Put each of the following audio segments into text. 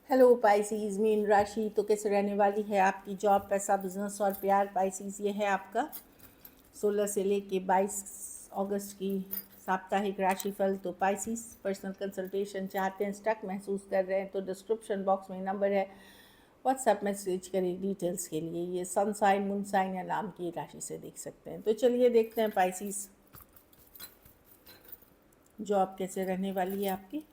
Hello Pisces, mean राशि तो कैसे रहने वाली है आपकी जॉब, पैसा, बिजनेस और प्यार। पाइसीज ये है आपका 16 से लेके 22 अगस्त की साप्ताहिक राशिफल। तो पाइसीज पर्सनल कंसल्टेशन चाहते हैं, स्टक महसूस कर रहे हैं तो डिस्क्रिप्शन बॉक्स में नंबर है, व्हाट्सएप मैसेज करें डिटेल्स के लिए। ये सन साइन, मून साइन या नाम की राशि से देख सकते हैं। तो चलिए देखते हैं पाइसीज जॉब कैसे रहने वाली है आपकी।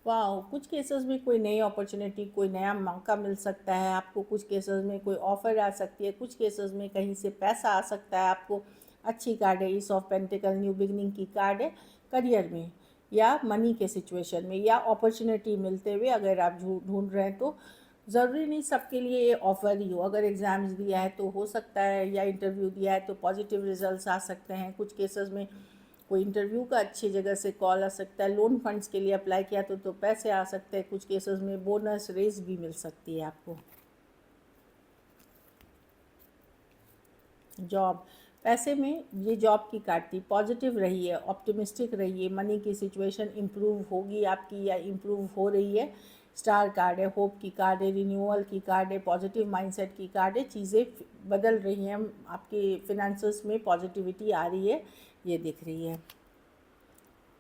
वाह, कुछ केसेस में कोई नई अपॉर्चुनिटी, कोई नया मौका मिल सकता है आपको। कुछ केसेस में कोई ऑफ़र आ सकती है, कुछ केसेस में कहीं से पैसा आ सकता है आपको। अच्छी कार्ड है, ईस ऑफ पेंटिकल, न्यू बिगनिंग की कार्ड है। करियर में या मनी के सिचुएशन में या अपॉर्चुनिटी मिलते हुए अगर आप ढूंढ रहे हैं तो ज़रूरी नहीं सबके लिए ये ऑफ़र ही हो। अगर एग्ज़ाम्स दिया है तो हो सकता है, या इंटरव्यू दिया है तो पॉजिटिव रिजल्ट्स आ सकते हैं। कुछ केसेस में कोई इंटरव्यू का अच्छी जगह से कॉल आ सकता है। लोन फंड्स के लिए अप्लाई किया तो पैसे आ सकते हैं। कुछ केसेस में बोनस रेज भी मिल सकती है आपको। जॉब, पैसे में ये जॉब की कार्ड थी। पॉजिटिव रहिए, ऑप्टिमिस्टिक रहिए, मनी की सिचुएशन इम्प्रूव होगी आपकी या इम्प्रूव हो रही है। स्टार कार्ड है, होप की कार्ड है, रिन्यूअल की कार्ड है, पॉजिटिव माइंडसेट की कार्ड है। चीज़ें बदल रही हैं, आपके फिनेंसेस में पॉजिटिविटी आ रही है, ये दिख रही है।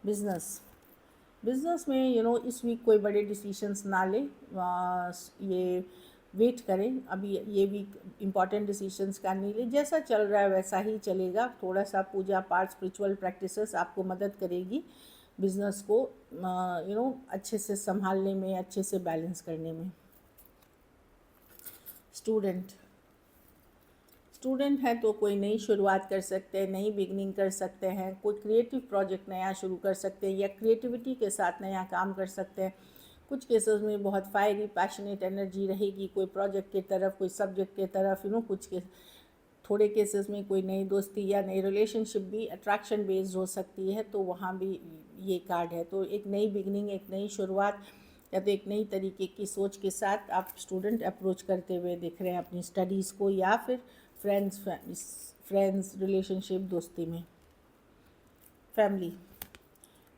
बिज़नेस में इस वीक कोई बड़े डिसीशंस ना लें। ये वेट करें, अभी ये वीक इम्पॉर्टेंट डिसीशंस का नहीं लें। जैसा चल रहा है वैसा ही चलेगा। थोड़ा सा पूजा पाठ, स्पिरिचुअल प्रैक्टिसेस आपको मदद करेगी बिज़नेस को अच्छे से संभालने में, अच्छे से बैलेंस करने में। स्टूडेंट हैं तो कोई नई शुरुआत कर सकते हैं, नई बिगनिंग कर सकते हैं। कोई क्रिएटिव प्रोजेक्ट नया शुरू कर सकते हैं या क्रिएटिविटी के साथ नया काम कर सकते हैं। कुछ केसेस में बहुत फायरी पैशनेट एनर्जी रहेगी, कोई प्रोजेक्ट की तरफ, कोई सब्जेक्ट की तरफ। थोड़े केसेस में कोई नई दोस्ती या नई रिलेशनशिप भी अट्रैक्शन बेस्ड हो सकती है, तो वहाँ भी ये कार्ड है। तो एक नई बिगनिंग, एक नई शुरुआत या तो एक नई तरीके की सोच के साथ आप स्टूडेंट अप्रोच करते हुए दिख रहे हैं अपनी स्टडीज़ को, या फिर फ्रेंड्स रिलेशनशिप, दोस्ती में। फैमिली,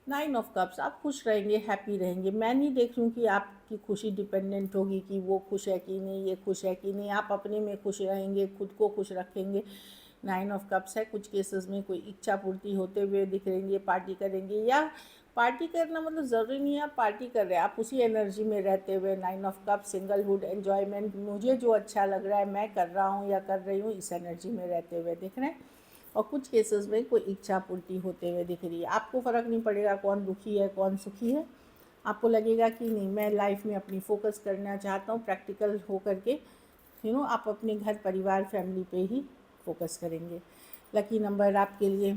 9 ऑफ कप्स, आप खुश रहेंगे, हैप्पी रहेंगे। मैं नहीं देख रही हूँ कि आपकी खुशी डिपेंडेंट होगी कि वो खुश है कि नहीं, ये खुश है कि नहीं। आप अपने में खुश रहेंगे, खुद को खुश रखेंगे। 9 ऑफ कप्स है। कुछ केसेस में कोई इच्छा पूर्ति होते हुए दिख रहेंगे, पार्टी करेंगे। या पार्टी करना मतलब ज़रूरी नहीं है आप पार्टी कर रहे हैं, आप उसी एनर्जी में रहते हुए 9 ऑफ कप, सिंगलहुड, एन्जॉयमेंट, मुझे जो अच्छा लग रहा है मैं कर रहा हूँ या कर रही हूँ, इस एनर्जी में रहते हुए दिख रहे हैं। और कुछ केसेस में कोई इच्छा पूर्ति होते हुए दिख रही है। आपको फ़र्क नहीं पड़ेगा कौन दुखी है कौन सुखी है। आपको लगेगा कि नहीं, मैं लाइफ में अपनी फोकस करना चाहता हूँ, प्रैक्टिकल हो करके आप अपने घर परिवार फैमिली पे ही फोकस करेंगे। लकी नंबर आपके लिए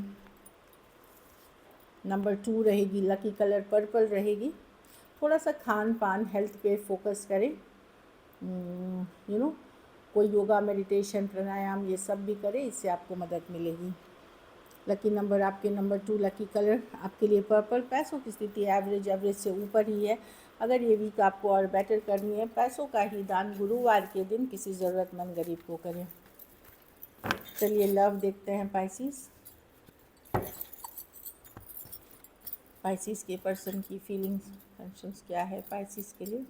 नंबर 2 रहेगी। लकी कलर पर्पल रहेगी। थोड़ा सा खान पान, हेल्थ पे फोकस करें। कोई योगा, मेडिटेशन, प्राणायाम ये सब भी करें, इससे आपको मदद मिलेगी। लकी नंबर आपके नंबर 2, लकी कलर आपके लिए पर्पल। पैसों की स्थिति एवरेज से ऊपर ही है। अगर ये वीक आपको और बेटर करनी है, पैसों का ही दान गुरुवार के दिन किसी ज़रूरतमंद गरीब को करें। चलिए लव देखते हैं पाइसिस के पर्सन की फीलिंग्स, टेंशंस क्या है पाइसिस के लिए।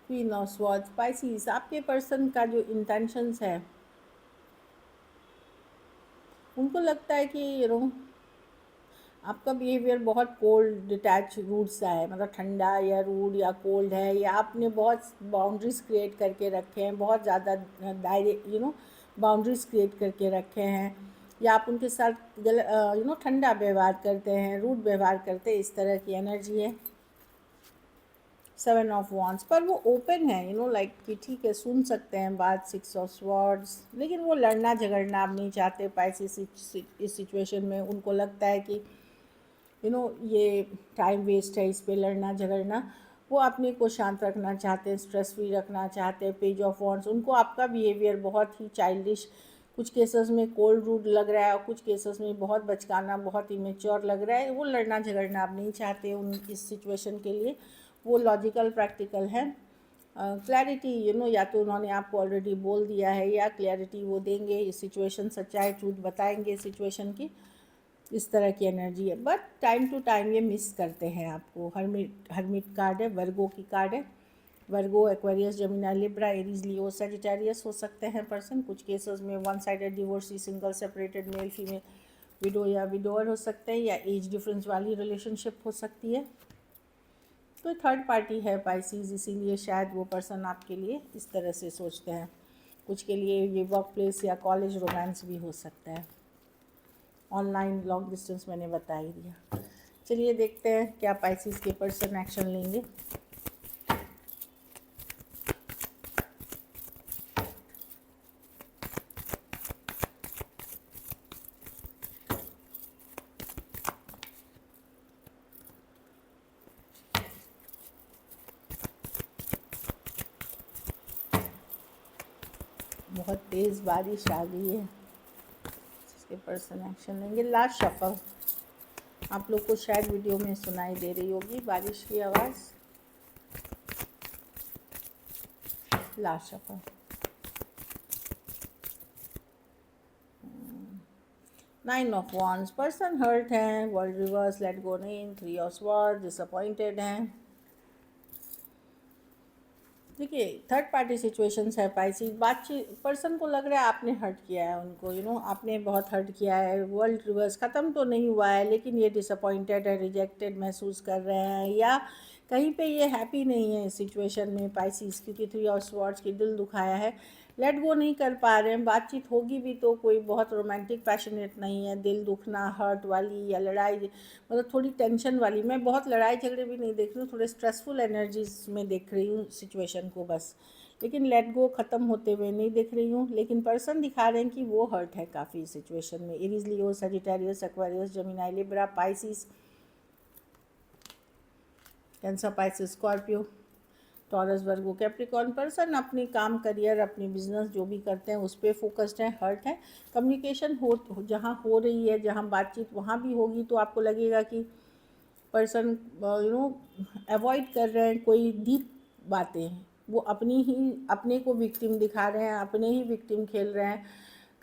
क्वीन ऑफ स्वॉर्ड्स, पाइसिस आपके पर्सन का जो इंटेंशंस है, उनको लगता है कि आपका बिहेवियर बहुत कोल्ड, डिटैच, रूड सा है। मतलब ठंडा या रूड या कोल्ड है, या आपने बहुत बाउंड्रीज क्रिएट करके रखे हैं, बहुत ज़्यादा दायरे बाउंड्रीज क्रिएट करके रखे हैं, या आप उनके साथ ठंडा व्यवहार करते हैं, रूड व्यवहार करते हैं। इस तरह की एनर्जी है। 7 ऑफ वॉन्ड्स पर वो ओपन है, लाइक कि ठीक है, सुन सकते हैं बात। 6 ऑफ स्वॉर्ड्स, लेकिन वो लड़ना झगड़ना आप नहीं चाहते पाइसिस इस सिचुएशन में। उनको लगता है कि ये टाइम वेस्ट है इस पे लड़ना झगड़ना। वो अपने को शांत रखना चाहते हैं, स्ट्रेस फ्री रखना चाहते हैं। पेज ऑफ वॉन्ड्स, उनको आपका बिहेवियर बहुत ही चाइल्डिश, कुछ केसेस में कोल्ड रूड लग रहा है, और कुछ केसेस में बहुत बचकाना, बहुत इमेच्योर लग रहा है। वो लड़ना झगड़ना आप नहीं चाहते उन इस सिचुएशन के लिए। वो लॉजिकल प्रैक्टिकल है। क्लैरिटी या तो उन्होंने आपको ऑलरेडी बोल दिया है, या क्लैरिटी वो देंगे इस सिचुएशन, सच्चाई ट्रूथ बताएंगे सिचुएशन की। इस तरह की एनर्जी है, बट टाइम टू टाइम ये मिस करते हैं आपको। हर्मिट कार्ड है, वर्गो की कार्ड है। वर्गो, Aquarius, Gemini, Libra, Aries, Leo, Sagittarius हो सकते हैं पर्सन। कुछ केसेस में one sided divorcee, single separated, male female, window या विडोअर हो सकते हैं, या एज डिफरेंस वाली रिलेशनशिप हो सकती है। तो थर्ड पार्टी है पाइसिस, इसीलिए शायद वो पर्सन आपके लिए इस तरह से सोचते हैं। कुछ के लिए ये वर्क प्लेस या कॉलेज रोमांस भी हो सकता है। ऑनलाइन लॉन्ग डिस्टेंस मैंने बता ही दिया। चलिए देखते हैं क्या पाइसिस के पर्सन एक्शन लेंगे। बहुत तेज़ बारिश आ गई है, इसके पर्सन एक्शन लेंगे। लास्ट शफल, आप लोग को शायद वीडियो में सुनाई दे रही होगी बारिश की आवाज़। Last shuffle, nine of wands, person hurt हैं, वर्ल्ड रिवर्स, लेट गो नहीं, थ्री ऑफ स्वॉर्ड्स, डिसअपॉइंटेड हैं। देखिए थर्ड पार्टी सिचुएशंस है पाइसिस, बातचीत, पर्सन को लग रहा है आपने हर्ट किया है उनको, आपने बहुत हर्ट किया है। वर्ल्ड रिवर्स ख़त्म तो नहीं हुआ है, लेकिन ये डिसअपॉइंटेड है, रिजेक्टेड महसूस कर रहे हैं, या कहीं पे ये हैप्पी नहीं है इस सिचुएशन में पाइसिस, क्योंकि थ्री ऑफ स्वॉर्ड्स की दिल दुखाया है। लेट गो नहीं कर पा रहे हैं, बातचीत होगी भी तो कोई बहुत रोमांटिक पैशनेट नहीं है, दिल दुखना, हर्ट वाली या लड़ाई, मतलब थोड़ी टेंशन वाली। मैं बहुत लड़ाई झगड़े भी नहीं देख रही हूँ, थोड़े स्ट्रेसफुल एनर्जीज में देख रही हूँ सिचुएशन को बस, लेकिन लेट गो ख़त्म होते हुए नहीं देख रही हूँ। लेकिन पर्सन दिखा रहे हैं कि वो हर्ट है काफ़ी सिचुएशन में। Aries, Leo, Sagittarius, Aquarius, Gemini, Libra, Pisces, Cancer, Pisces, Scorpio, Taurus, Virgo, Capricorn. Person अपनी काम, करियर, अपनी बिजनेस जो भी करते हैं उस पर फोकस्ड है, हर्ट है। कम्युनिकेशन जहाँ हो रही है, जहाँ बातचीत वहाँ भी होगी तो आपको लगेगा कि पर्सन अवॉइड कर रहे हैं कोई डीप बातें, वो अपने को विक्टिम दिखा रहे हैं, अपने ही विक्टिम खेल रहे हैं,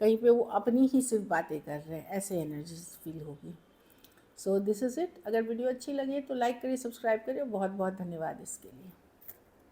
कहीं पे वो अपनी ही सिर्फ बातें कर रहे हैं, ऐसे एनर्जी फील होगी। So this is it. अगर वीडियो अच्छी लगे तो लाइक करिए, सब्सक्राइब करिए। बहुत बहुत धन्यवाद इसके लिए।